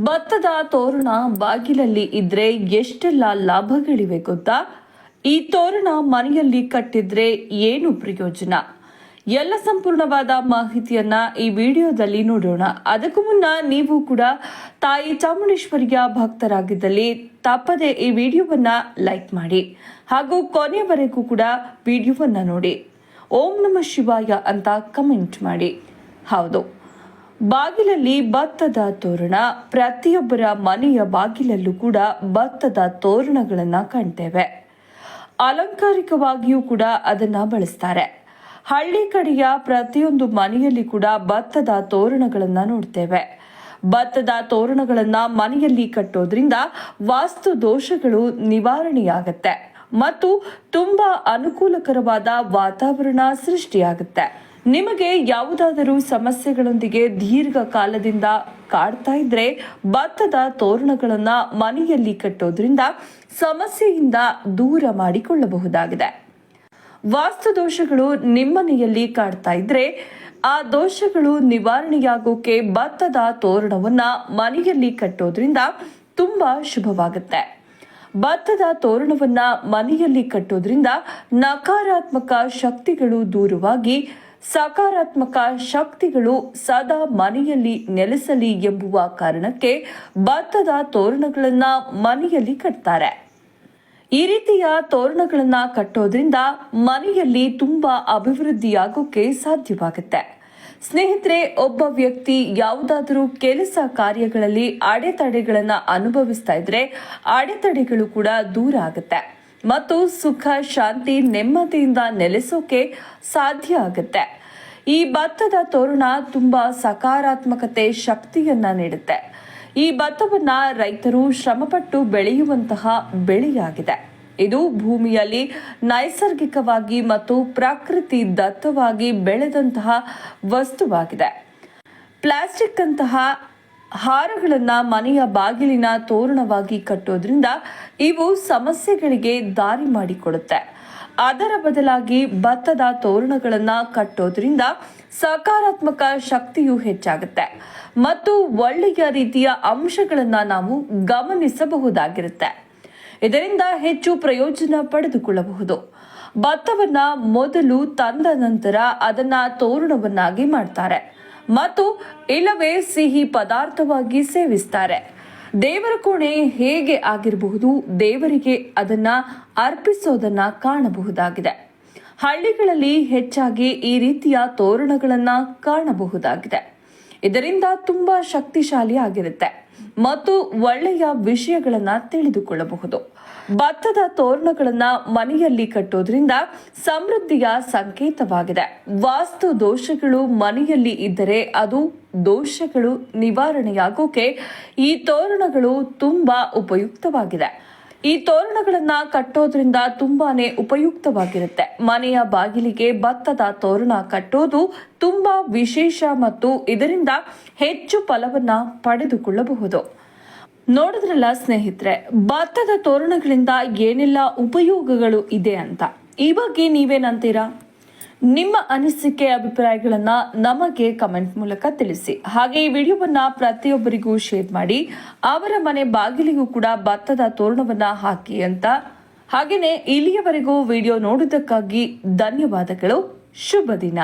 ಭತ್ತದ ತೋರಣ ಬಾಗಿಲಲ್ಲಿ ಇದ್ರೆ ಎಷ್ಟೆಲ್ಲ ಲಾಭಗಳಿವೆ ಗೊತ್ತಾ? ಈ ತೋರಣ ಮನೆಯಲ್ಲಿ ಕಟ್ಟಿದ್ರೆ ಏನು ಪ್ರಯೋಜನ? ಎಲ್ಲ ಸಂಪೂರ್ಣವಾದ ಮಾಹಿತಿಯನ್ನ ಈ ವಿಡಿಯೋದಲ್ಲಿ ನೋಡೋಣ. ಅದಕ್ಕೂ ಮುನ್ನ ನೀವು ಕೂಡ ತಾಯಿ ಚಾಮುಂಡೇಶ್ವರಿಯ ಭಕ್ತರಾಗಿದ್ದಲ್ಲಿ ತಪ್ಪದೆ ಈ ವಿಡಿಯೋವನ್ನ ಲೈಕ್ ಮಾಡಿ ಹಾಗೂ ಕೊನೆಯವರೆಗೂ ಕೂಡ ವಿಡಿಯೋವನ್ನ ನೋಡಿ. ಓಂ ನಮಃ ಶಿವಾಯ ಅಂತ ಕಮೆಂಟ್ ಮಾಡಿ. ಹೌದು, ಬಾಗಿಲಲ್ಲಿ ಭತ್ತದ ತೋರಣ. ಪ್ರತಿಯೊಬ್ಬರ ಮನೆಯ ಬಾಗಿಲಲ್ಲೂ ಕೂಡ ಭತ್ತದ ತೋರಣಗಳನ್ನ ಕಾಣ್ತೇವೆ. ಅಲಂಕಾರಿಕವಾಗಿಯೂ ಕೂಡ ಅದನ್ನ ಬಳಸ್ತಾರೆ. ಹಳ್ಳಿ ಕಡೆಯ ಪ್ರತಿಯೊಂದು ಮನೆಯಲ್ಲಿ ಕೂಡ ಭತ್ತದ ತೋರಣಗಳನ್ನ ನೋಡ್ತೇವೆ. ಭತ್ತದ ತೋರಣಗಳನ್ನ ಮನೆಯಲ್ಲಿ ಕಟ್ಟೋದ್ರಿಂದ ವಾಸ್ತು ದೋಷಗಳು ನಿವಾರಣೆಯಾಗತ್ತೆ ಮತ್ತು ತುಂಬಾ ಅನುಕೂಲಕರವಾದ ವಾತಾವರಣ ಸೃಷ್ಟಿಯಾಗುತ್ತೆ. ನಿಮಗೆ ಯಾವುದಾದರೂ ಸಮಸ್ಯೆಗಳೊಂದಿಗೆ ದೀರ್ಘಕಾಲದಿಂದ ಕಾಡ್ತಾ ಇದ್ರೆ ಭತ್ತದ ತೋರಣಗಳನ್ನ ಮನೆಯಲ್ಲಿ ಕಟ್ಟೋದ್ರಿಂದ ಸಮಸ್ಯೆಯಿಂದ ದೂರ ಮಾಡಿಕೊಳ್ಳಬಹುದಾಗಿದೆ. ವಾಸ್ತು ದೋಷಗಳು ನಿಮ್ಮನೆಯಲ್ಲಿ ಕಾಡ್ತಾ ಇದ್ರೆ ಆ ದೋಷಗಳು ನಿವಾರಣೆಯಾಗೋಕೆ ಭತ್ತದ ತೋರಣವನ್ನ ಮನೆಯಲ್ಲಿ ಕಟ್ಟೋದ್ರಿಂದ ತುಂಬಾ ಶುಭವಾಗುತ್ತೆ. ಭತ್ತದ ತೋರಣವನ್ನ ಮನೆಯಲ್ಲಿ ಕಟ್ಟೋದ್ರಿಂದ ನಕಾರಾತ್ಮಕ ಶಕ್ತಿಗಳು ದೂರವಾಗಿ ಸಕಾರಾತ್ಮಕ ಶಕ್ತಿಗಳು ಸದಾ ಮನೆಯಲ್ಲಿ ನೆಲೆಸಲಿ ಎಂಬುವ ಕಾರಣಕ್ಕೆ ಭತ್ತದ ತೋರಣಗಳನ್ನ ಮನೆಯಲ್ಲಿ ಕಟ್ತಾರೆ. ಈ ರೀತಿಯ ತೋರಣಗಳನ್ನ ಕಟ್ಟೋದ್ರಿಂದ ಮನೆಯಲ್ಲಿ ತುಂಬಾ ಅಭಿವೃದ್ಧಿಯಾಗೋಕೆ ಸಾಧ್ಯವಾಗುತ್ತೆ. ಸ್ನೇಹಿತರೆ, ಒಬ್ಬ ವ್ಯಕ್ತಿ ಯಾವುದಾದರೂ ಕೆಲಸ ಕಾರ್ಯಗಳಲ್ಲಿ ಅಡೆತಡೆಗಳನ್ನ ಅನುಭವಿಸ್ತಾ ಇದ್ರೆ ಅಡೆತಡೆಗಳು ಕೂಡ ದೂರ ಆಗುತ್ತೆ ಮತ್ತು ಸುಖ ಶಾಂತಿ ನೆಮ್ಮದಿಯಿಂದ ನೆಲೆಸೋಕೆ ಸಾಧ್ಯ ಆಗುತ್ತೆ. ಈ ಭತ್ತದ ತೋರಣ ತುಂಬಾ ಸಕಾರಾತ್ಮಕತೆ ಶಕ್ತಿಯನ್ನ ನೀಡುತ್ತೆ. ಈ ಭತ್ತವನ್ನ ರೈತರು ಶ್ರಮಪಟ್ಟು ಬೆಳೆಯುವಂತಹ ಬೆಳೆಯಾಗಿದೆ. ಇದು ಭೂಮಿಯಲ್ಲಿ ನೈಸರ್ಗಿಕವಾಗಿ ಮತ್ತು ಪ್ರಕೃತಿ ದತ್ತವಾಗಿ ಬೆಳೆದಂತಹ ವಸ್ತುವಾಗಿದೆ. ಪ್ಲಾಸ್ಟಿಕ್ ಅಂತಹ ಹಾರಗಳನ್ನ ಮನೆಯ ಬಾಗಿಲಿನ ತೋರಣವಾಗಿ ಕಟ್ಟೋದ್ರಿಂದ ಇವು ಸಮಸ್ಯೆಗಳಿಗೆ ದಾರಿ ಮಾಡಿಕೊಡುತ್ತೆ. ಅದರ ಬದಲಾಗಿ ಭತ್ತದ ತೋರಣಗಳನ್ನ ಕಟ್ಟೋದ್ರಿಂದ ಸಕಾರಾತ್ಮಕ ಶಕ್ತಿಯು ಹೆಚ್ಚಾಗುತ್ತೆ ಮತ್ತು ಒಳ್ಳೆಯ ರೀತಿಯ ಅಂಶಗಳನ್ನ ನಾವು ಗಮನಿಸಬಹುದಾಗಿರುತ್ತೆ. ಇದರಿಂದ ಹೆಚ್ಚು ಪ್ರಯೋಜನ ಪಡೆದುಕೊಳ್ಳಬಹುದು. ಭತ್ತವನ್ನ ಮೊದಲು ತಂದ ನಂತರ ಅದನ್ನ ತೋರಣವನ್ನಾಗಿ ಮಾಡ್ತಾರೆ ಮತ್ತು ಇಲ್ಲವೇ ಸಿಹಿ ಪದಾರ್ಥವಾಗಿ ಸೇವಿಸ್ತಾರೆ. ದೇವರ ಕೋಣೆ ಹೇಗೆ ಆಗಿರಬಹುದು, ದೇವರಿಗೆ ಅದನ್ನ ಅರ್ಪಿಸೋದನ್ನ ಕಾಣಬಹುದಾಗಿದೆ. ಹಳ್ಳಿಗಳಲ್ಲಿ ಹೆಚ್ಚಾಗಿ ಈ ರೀತಿಯ ತೋರಣಗಳನ್ನ ಕಾಣಬಹುದಾಗಿದೆ. ಇದರಿಂದ ತುಂಬಾ ಶಕ್ತಿಶಾಲಿ ಆಗಿರುತ್ತೆ ಮತ್ತು ಒಳ್ಳೆಯ ವಿಷಯಗಳನ್ನ ತಿಳಿದುಕೊಳ್ಳಬಹುದು. ಭತ್ತದ ತೋರಣಗಳನ್ನ ಮನೆಯಲ್ಲಿ ಕಟ್ಟೋದ್ರಿಂದ ಸಮೃದ್ಧಿಯ ಸಂಕೇತವಾಗಿದೆ. ವಾಸ್ತು ದೋಷಗಳು ಮನೆಯಲ್ಲಿ ಇದ್ದರೆ ಅದು ದೋಷಗಳು ನಿವಾರಣೆಯಾಗೋಕೆ ಈ ತೋರಣಗಳು ತುಂಬಾ ಉಪಯುಕ್ತವಾಗಿದೆ. ಈ ತೋರಣಗಳನ್ನ ಕಟ್ಟೋದ್ರಿಂದ ತುಂಬಾನೇ ಉಪಯುಕ್ತವಾಗಿರುತ್ತೆ. ಮನೆಯ ಬಾಗಿಲಿಗೆ ಭತ್ತದ ತೋರಣ ಕಟ್ಟೋದು ತುಂಬಾ ವಿಶೇಷ ಮತ್ತು ಇದರಿಂದ ಹೆಚ್ಚು ಫಲವನ್ನ ಪಡೆದುಕೊಳ್ಳಬಹುದು. ನೋಡಿದ್ರಲ್ಲ ಸ್ನೇಹಿತರೆ, ಭತ್ತದ ತೋರಣಗಳಿಂದ ಏನೆಲ್ಲ ಉಪಯೋಗಗಳು ಇದೆ ಅಂತ. ಈ ಬಗ್ಗೆ ನೀವೇನಂತೀರಾ? ನಿಮ್ಮ ಅನಿಸಿಕೆ ಅಭಿಪ್ರಾಯಗಳನ್ನ ನಮಗೆ ಕಮೆಂಟ್ ಮೂಲಕ ತಿಳಿಸಿ. ಹಾಗೆ ಈ ವಿಡಿಯೋವನ್ನ ಪ್ರತಿಯೊಬ್ಬರಿಗೂ ಶೇರ್ ಮಾಡಿ, ಅವರ ಮನೆ ಬಾಗಿಲಿಗೂ ಕೂಡ ಭತ್ತದ ತೋರಣವನ್ನ ಹಾಕಿ ಅಂತ. ಹಾಗೇನೆ ಇಲ್ಲಿಯವರೆಗೂ ವಿಡಿಯೋ ನೋಡುವುದಕ್ಕಾಗಿ ಧನ್ಯವಾದಗಳು. ಶುಭ ದಿನ.